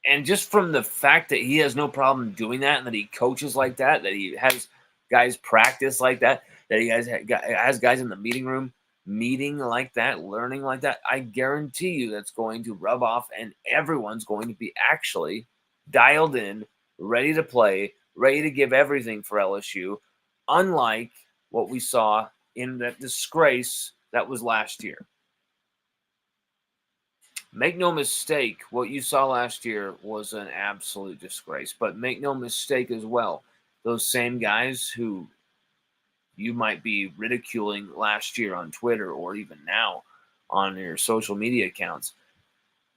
And just from the fact that he has no problem doing that and that he coaches like that he has guys practice like that he has guys in the meeting room meeting like that, learning like that, I guarantee you that's going to rub off and everyone's going to be actually dialed in, ready to play, ready to give everything for LSU, unlike what we saw in that disgrace that was last year. Make no mistake, what you saw last year was an absolute disgrace. But make no mistake as well, those same guys who you might be ridiculing last year on Twitter or even now on your social media accounts,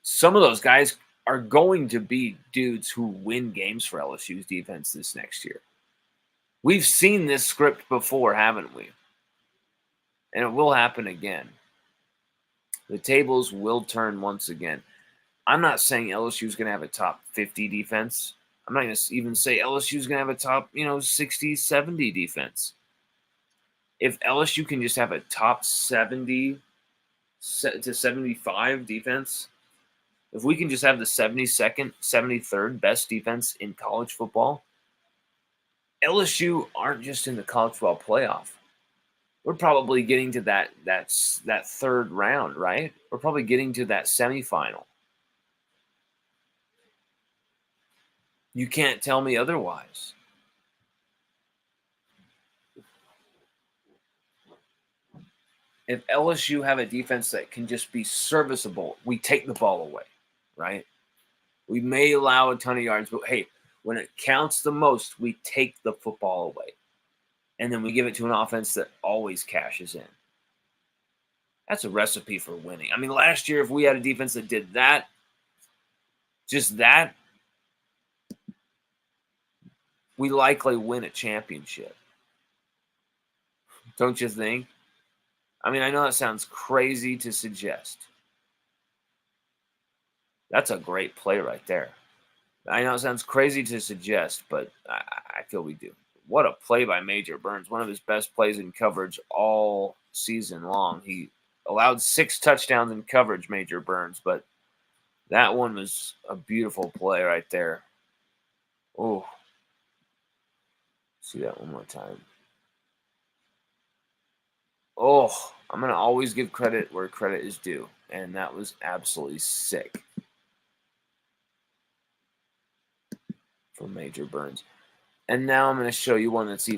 some of those guys are going to be dudes who win games for LSU's defense this next year. We've seen this script before, haven't we? And it will happen again. The tables will turn once again. I'm not saying LSU is going to have a top 50 defense. I'm not going to even say LSU is going to have a top, 60, 70 defense. If LSU can just have a top 70 to 75 defense, if we can just have the 72nd, 73rd best defense in college football, LSU aren't just in the college football playoff. We're probably getting to that third round, right? We're probably getting to that semifinal. You can't tell me otherwise. If LSU have a defense that can just be serviceable, we take the ball away, right? We may allow a ton of yards, but hey, when it counts the most, we take the football away. And then we give it to an offense that always cashes in. That's a recipe for winning. I mean, last year, if we had a defense that did that, just that, we likely win a championship. Don't you think? I mean, I know that sounds crazy to suggest. That's a great play right there. I know it sounds crazy to suggest, but I feel we do. What a play by Major Burns. One of his best plays in coverage all season long. He allowed 6 touchdowns in coverage, Major Burns, but that one was a beautiful play right there. Oh, see that one more time. Oh, I'm going to always give credit where credit is due, and that was absolutely sick from Major Burns. And now I'm going to show you one that's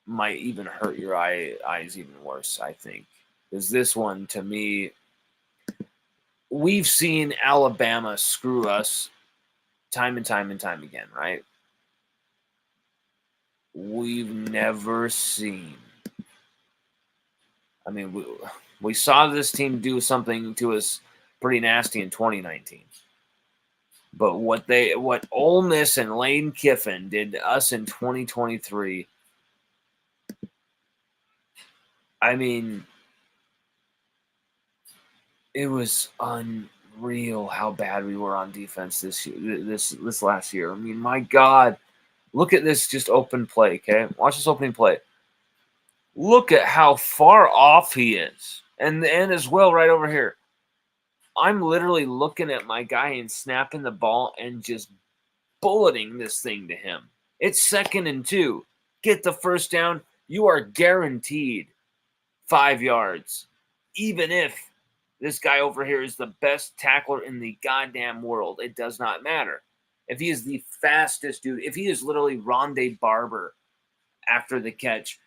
might even hurt your eyes even worse, I think. Because this one, to me, we've seen Alabama screw us time and time and time again, right? We've never seen. I mean, we saw this team do something to us pretty nasty in 2019. But what Ole Miss and Lane Kiffin did to us in 2023, I mean, it was unreal how bad we were on defense this last year. I mean, my God, look at this just open play, okay? Watch this opening play. Look at how far off he is. And as well right over here. I'm literally looking at my guy and snapping the ball and just bulleting this thing to him. It's 2nd and 2. Get the first down. You are guaranteed 5 yards. Even if this guy over here is the best tackler in the goddamn world, it does not matter. If he is the fastest dude, if he is literally Rondé Barber after the catch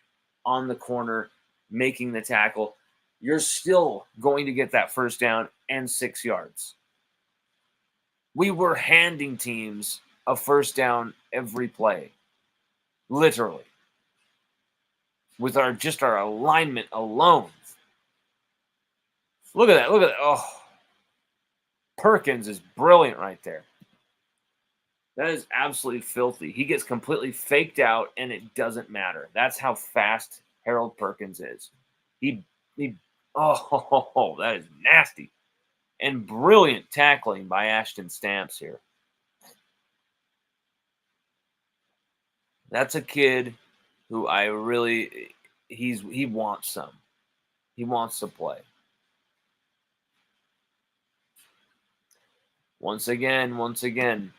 on the corner, making the tackle, you're still going to get that first down and 6 yards. We were handing teams a first down every play. Literally. With our alignment alone. Look at that. Look at that. Oh. Perkins is brilliant right there. That is absolutely filthy. He gets completely faked out, and it doesn't matter. That's how fast Harold Perkins is. Oh, that is nasty. And brilliant tackling by Ashton Stamps here. That's a kid who he wants some. He wants to play. Once again,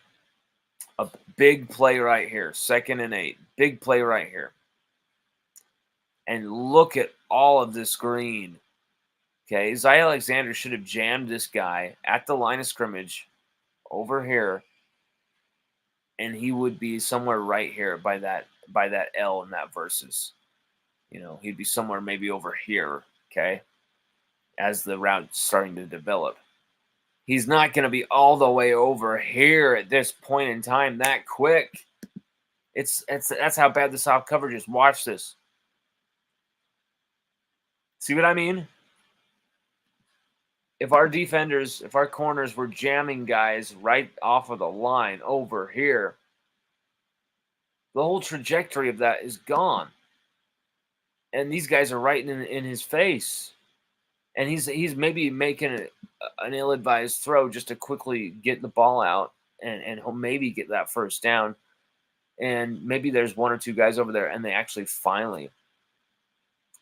a big play right here. 2nd and 8. Big play right here. And look at all of this green. Okay, Isaiah Alexander should have jammed this guy at the line of scrimmage over here, and he would be somewhere right here by that L in that versus. He'd be somewhere maybe over here, okay, as the route's starting to develop. He's not going to be all the way over here at this point in time that quick. That's how bad the soft coverage is. Watch this. See what I mean? If our corners were jamming guys right off of the line over here, the whole trajectory of that is gone. And these guys are right in his face. And he's maybe making an ill-advised throw just to quickly get the ball out, and he'll maybe get that first down. And maybe there's 1 or 2 guys over there, and they actually finally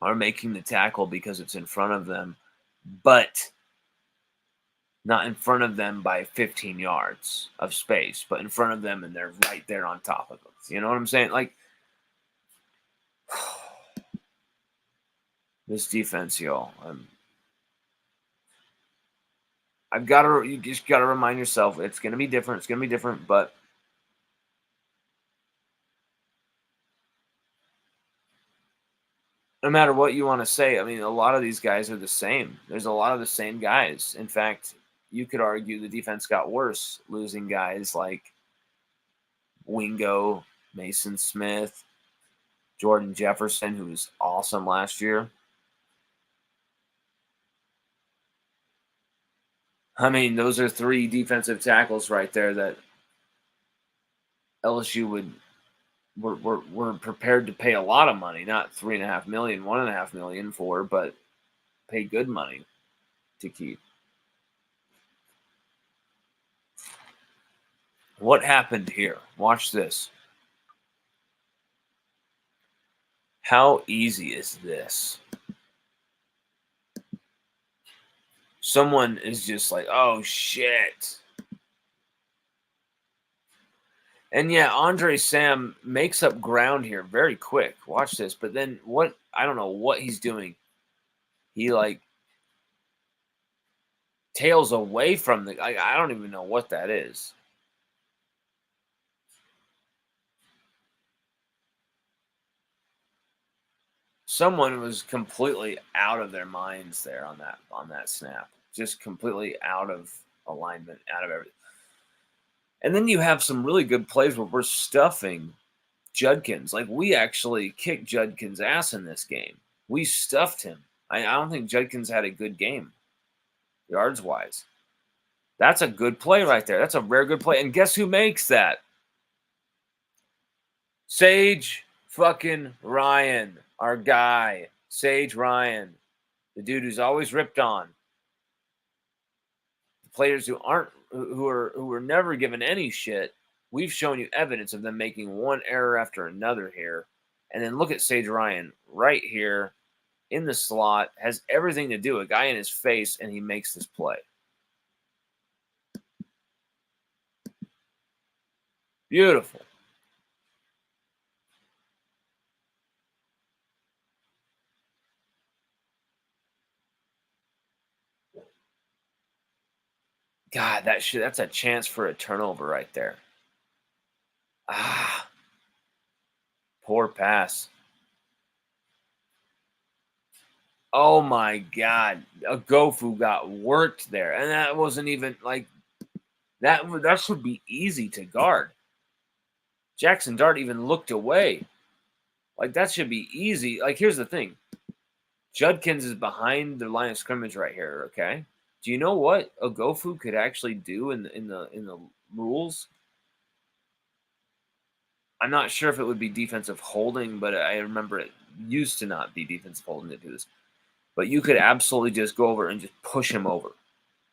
are making the tackle because it's in front of them, but not in front of them by 15 yards of space, but in front of them, and they're right there on top of them. You know what I'm saying? Like, this defense, y'all. You just got to remind yourself it's going to be different. It's going to be different, but no matter what you want to say, I mean, a lot of these guys are the same. There's a lot of the same guys. In fact, you could argue the defense got worse, losing guys like Wingo, Mason Smith, Jordan Jefferson, who was awesome last year. I mean, those are 3 defensive tackles right there that LSU were prepared to pay a lot of money, not $3.5 million, $1.5 million for, but pay good money to keep. What happened here? Watch this. How easy is this? Someone is just like, oh shit. And yeah, Andre Sam makes up ground here very quick. Watch this. But then what? I don't know what he's doing. He like tails away from the. I don't even know what that is. Someone was completely out of their minds there on that snap. Just completely out of alignment, out of everything. And then you have some really good plays where we're stuffing Judkins. Like, we actually kicked Judkins' ass in this game. We stuffed him. I don't think Judkins had a good game, yards-wise. That's a good play right there. That's a rare good play. And guess who makes that? Sage fucking Ryan, our guy. Sage Ryan, the dude who's always ripped on. The players who are never given any shit. We've shown you evidence of them making one error after another here. And then look at Sage Ryan right here in the slot, has everything to do, a guy in his face, and he makes this play. Beautiful. God, that's a chance for a turnover right there. Ah, poor pass. Oh my God, Agofu got worked there, and that wasn't even like that. That should be easy to guard. Jackson Dart even looked away. Like, that should be easy. Like, here's the thing: Judkins is behind the line of scrimmage right here. Okay, do you know what Agofu could actually do in the rules? I'm not sure if it would be defensive holding, but I remember it used to not be defensive holding to do this. But you could absolutely just go over and just push him over.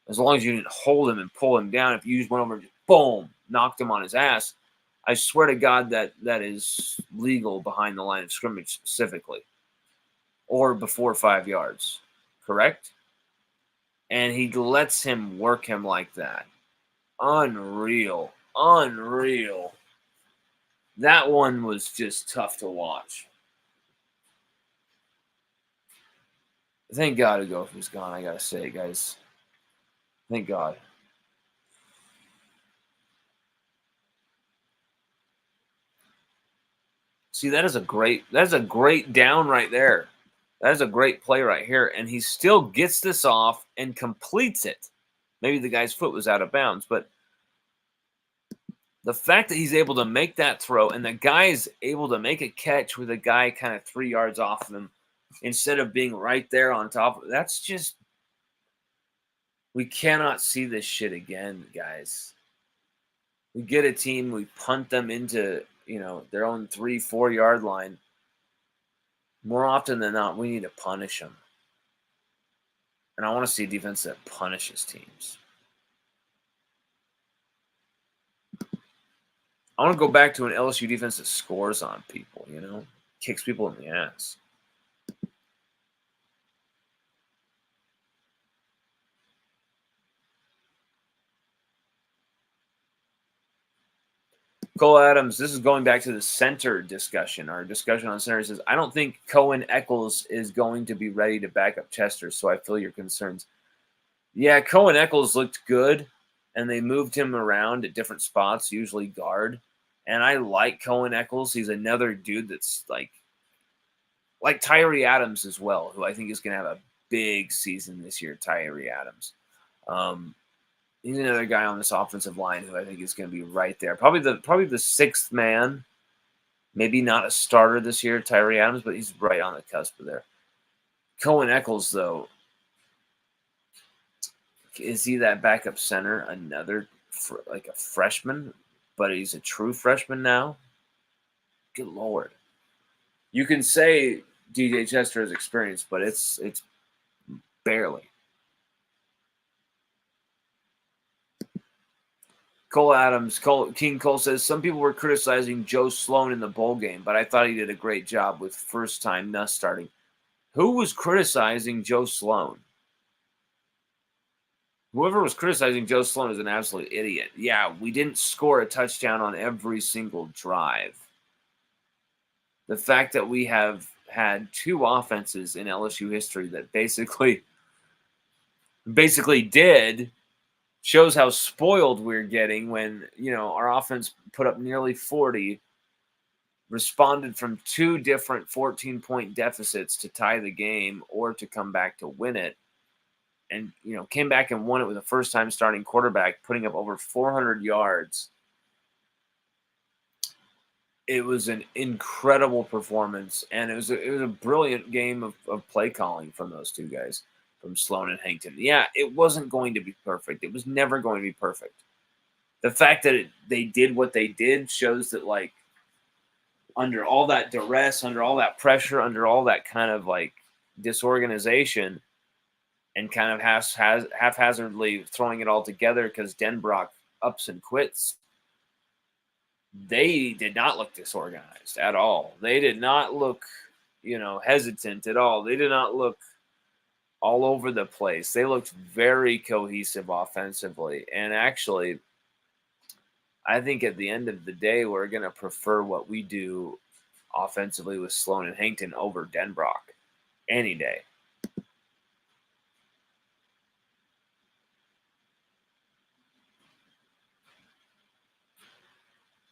As long as you didn't hold him and pull him down. If you just went over and just boom, knocked him on his ass, I swear to God that is legal behind the line of scrimmage specifically. Or before 5 yards. Correct? And he lets him work him like that. Unreal. Unreal. That one was just tough to watch. Thank God Agofu's gone, I gotta say, guys. Thank God. See, that is a great down right there. That is a great play right here. And he still gets this off and completes it. Maybe the guy's foot was out of bounds, but the fact that he's able to make that throw and the guy is able to make a catch with a guy kind of 3 yards off of him instead of being right there on top, that's just, we cannot see this shit again, guys. We get a team, we punt them into, their own 3-4 yard line. More often than not, we need to punish them. And I want to see a defense that punishes teams. I want to go back to an LSU defense that scores on people, kicks people in the ass. Cole Adams, this is going back to the center discussion. Our discussion on center says, I don't think Cohen Eccles is going to be ready to back up Chester, so I feel your concerns. Yeah, Cohen Eccles looked good, and they moved him around at different spots, usually guard. And I like Cohen Eccles. He's another dude that's like Tyree Adams as well, who I think is going to have a big season this year, Tyree Adams. He's another guy on this offensive line who I think is going to be right there. Probably the sixth man. Maybe not a starter this year, Tyree Adams, but he's right on the cusp of there. Cohen Eccles, though, is he that backup center? Another, like a freshman, but he's a true freshman now? Good Lord. You can say DJ Chester has experience, but it's barely. King Cole says, some people were criticizing Joe Sloan in the bowl game, but I thought he did a great job with first-time Nuss starting. Who was criticizing Joe Sloan? Whoever was criticizing Joe Sloan is an absolute idiot. Yeah, we didn't score a touchdown on every single drive. The fact that we have had two offenses in LSU history that basically did shows how spoiled we're getting when, our offense put up nearly 40, responded from two different 14-point deficits to tie the game or to come back to win it, and, came back and won it with a first-time starting quarterback, putting up over 400 yards. It was an incredible performance, and it was a brilliant game of play calling from those two guys, from Sloan and Hankton. Yeah, it wasn't going to be perfect. It was never going to be perfect. The fact that they did what they did shows that, like, under all that duress, under all that pressure, under all that kind of, like, disorganization, and kind of haphazardly throwing it all together because Denbrock ups and quits, they did not look disorganized at all. They did not look, hesitant at all. They did not look all over the place. They looked very cohesive offensively. And actually, I think at the end of the day, we're going to prefer what we do offensively with Sloan and Hankton over Denbrock any day.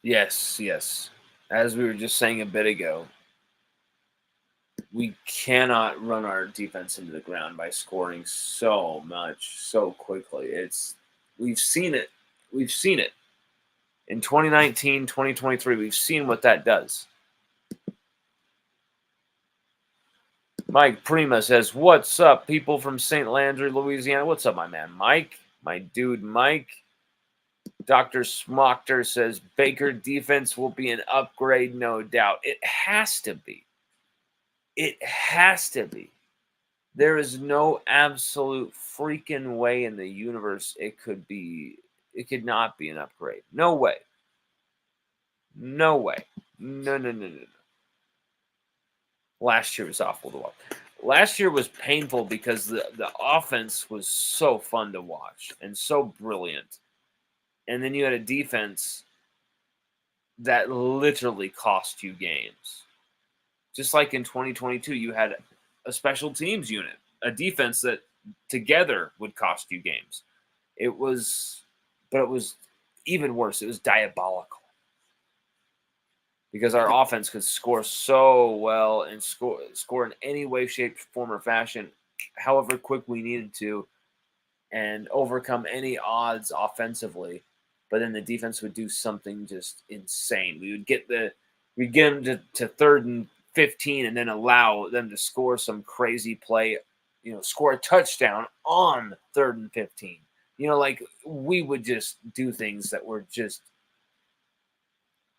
Yes. As we were just saying a bit ago, we cannot run our defense into the ground by scoring so much so quickly. We've seen it. In 2019, 2023, we've seen what that does. Mike Prima says, what's up, people from St. Landry, Louisiana? What's up, my man Mike? My dude Mike. Dr. Smochter says, Baker defense will be an upgrade, no doubt. It has to be. It has to be. There is no absolute freaking way in the universe it could not be an upgrade. No way. No way. No. Last year was awful to watch. Last year was painful because the offense was so fun to watch and so brilliant. And then you had a defense that literally cost you games. Just like in 2022, you had a special teams unit, a defense that together would cost you games. It was even worse. It was diabolical. Because our offense could score so well and score in any way, shape, form, or fashion, however quick we needed to, and overcome any odds offensively. But then the defense would do something just insane. We'd get them to 3rd and 15 and then allow them to score some crazy play, score a touchdown on 3rd and 15. Like, we would just do things that were just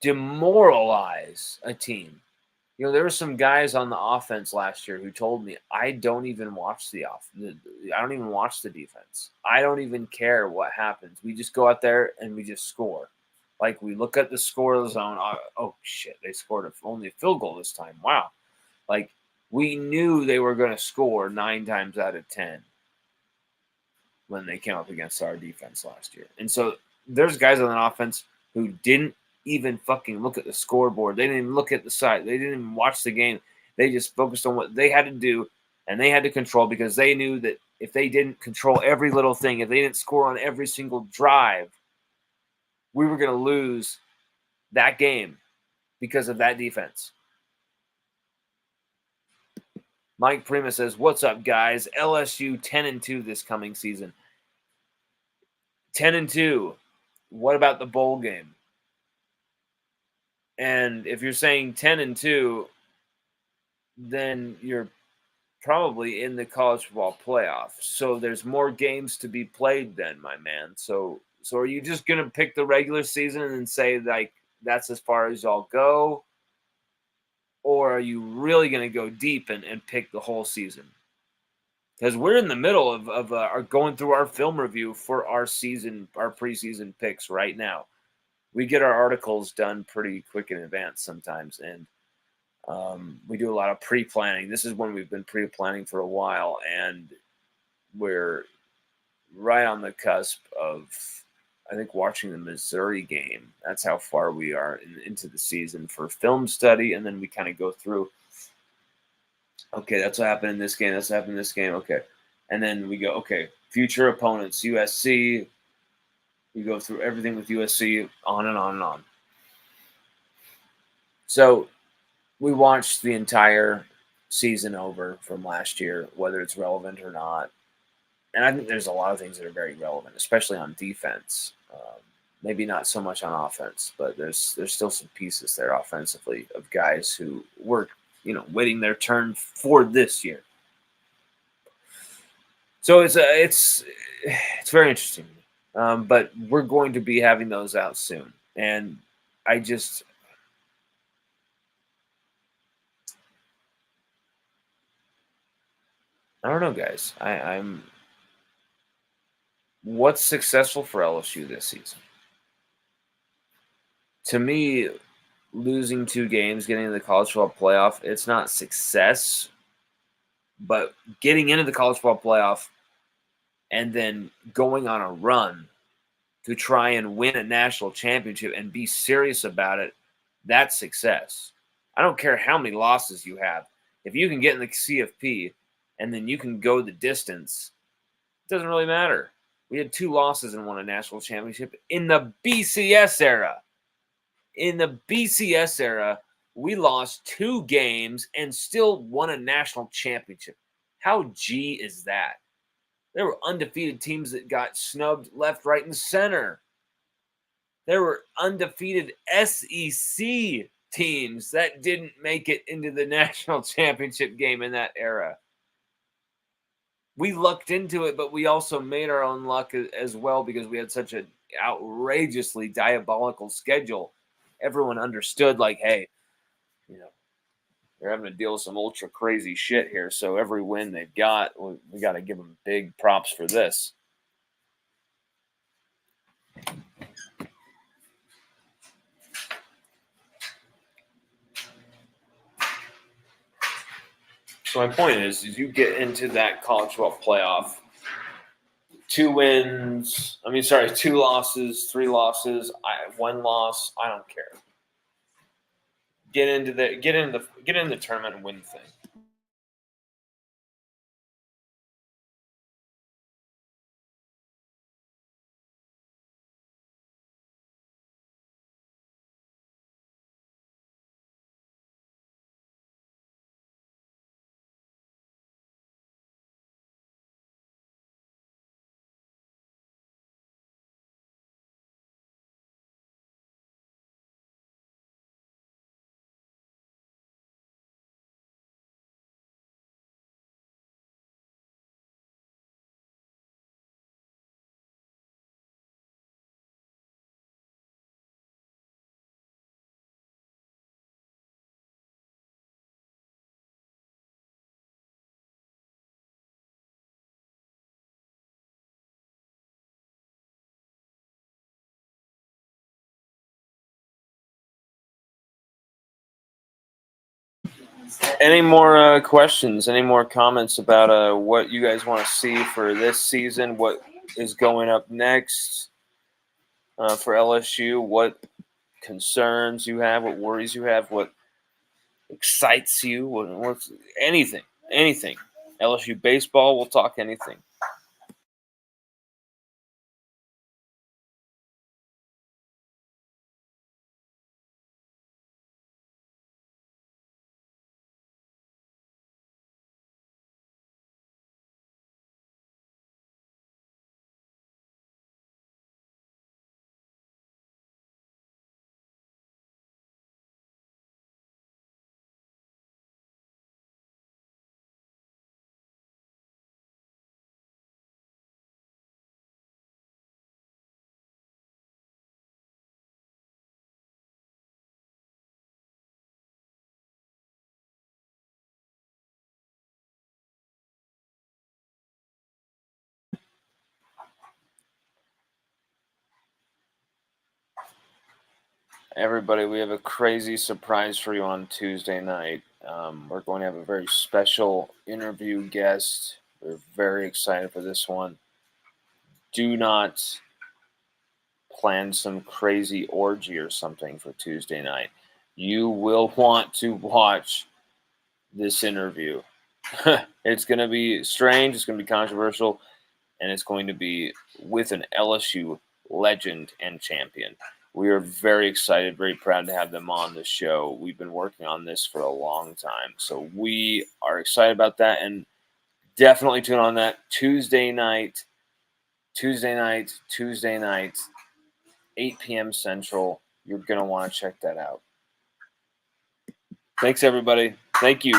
demoralize a team. There were some guys on the offense last year who told me, I don't even watch the defense. I don't even care what happens. We just go out there and we just score. Like, we look at the score zone. Oh shit, they scored only a field goal this time. Wow. Like, we knew they were going to score 9 times out of 10 when they came up against our defense last year. And so there's guys on the offense who didn't even fucking look at the scoreboard. They didn't even look at the side. They didn't even watch the game. They just focused on what they had to do, and they had to control, because they knew that if they didn't control every little thing, if they didn't score on every single drive, we were going to lose that game because of that defense. Mike Prima says, what's up, guys? LSU 10-2 this coming season. 10-2. What about the bowl game? And if you're saying 10-2, then you're probably in the college football playoff. So there's more games to be played then, my man. So are you just going to pick the regular season and say, like, that's as far as y'all go? Or are you really going to go deep and pick the whole season? because we're in the middle of our going through our film review for our preseason picks right now. We get our articles done pretty quick in advance sometimes, and we do a lot of pre-planning. This is when we've been pre-planning for a while, and we're right on the cusp of, I think, watching the Missouri game. That's how far we are into the season for film study, and then we kind of go through. Okay, that's what happened in this game. That's what happened in this game. Okay, and then we go. Okay, future opponents, USC. We go through everything with USC, on and on and on. So we watched the entire season over from last year, whether it's relevant or not. And I think there's a lot of things that are very relevant, especially on defense. Maybe not so much on offense, but there's still some pieces there offensively of guys who were, waiting their turn for this year. So it's very interesting. But we're going to be having those out soon, and I don't know, guys. I'm what's successful for LSU this season? To me, losing 2 games, getting into the college football playoff, it's not success, but getting into the college football playoff and then going on a run to try and win a national championship and be serious about it, that's success. I don't care how many losses you have. If you can get in the CFP and then you can go the distance, it doesn't really matter. We had 2 losses and won a national championship in the BCS era. In the BCS era, we lost 2 games and still won a national championship. How G is that? There were undefeated teams that got snubbed left, right, and center. There were undefeated SEC teams that didn't make it into the national championship game in that era. We lucked into it, but we also made our own luck as well because we had such an outrageously diabolical schedule. Everyone understood, like, hey, they're having to deal with some ultra crazy shit here. So every win they've got, we got to give them big props for this. So my point is you get into that college football playoff, 2 wins. 2 losses, 3 losses, 1 loss. I don't care. Get in the tournament and win the thing. Any more questions? Any more comments about what you guys want to see for this season? What is going up next for LSU? What concerns you have? What worries you have? What excites you? What's anything? LSU baseball. We'll talk anything. Everybody, we have a crazy surprise for you on Tuesday night. We're going to have a very special interview guest. We're very excited for this one. Do not plan some crazy orgy or something for Tuesday night. You will want to watch this interview. It's going to be strange, it's going to be controversial, and it's going to be with an LSU legend and champion. We are very excited, very proud to have them on the show. We've been working on this for a long time, so we are excited about that, and definitely tune on that Tuesday night, 8 p.m. Central. You're going to want to check that out. Thanks, everybody. Thank you.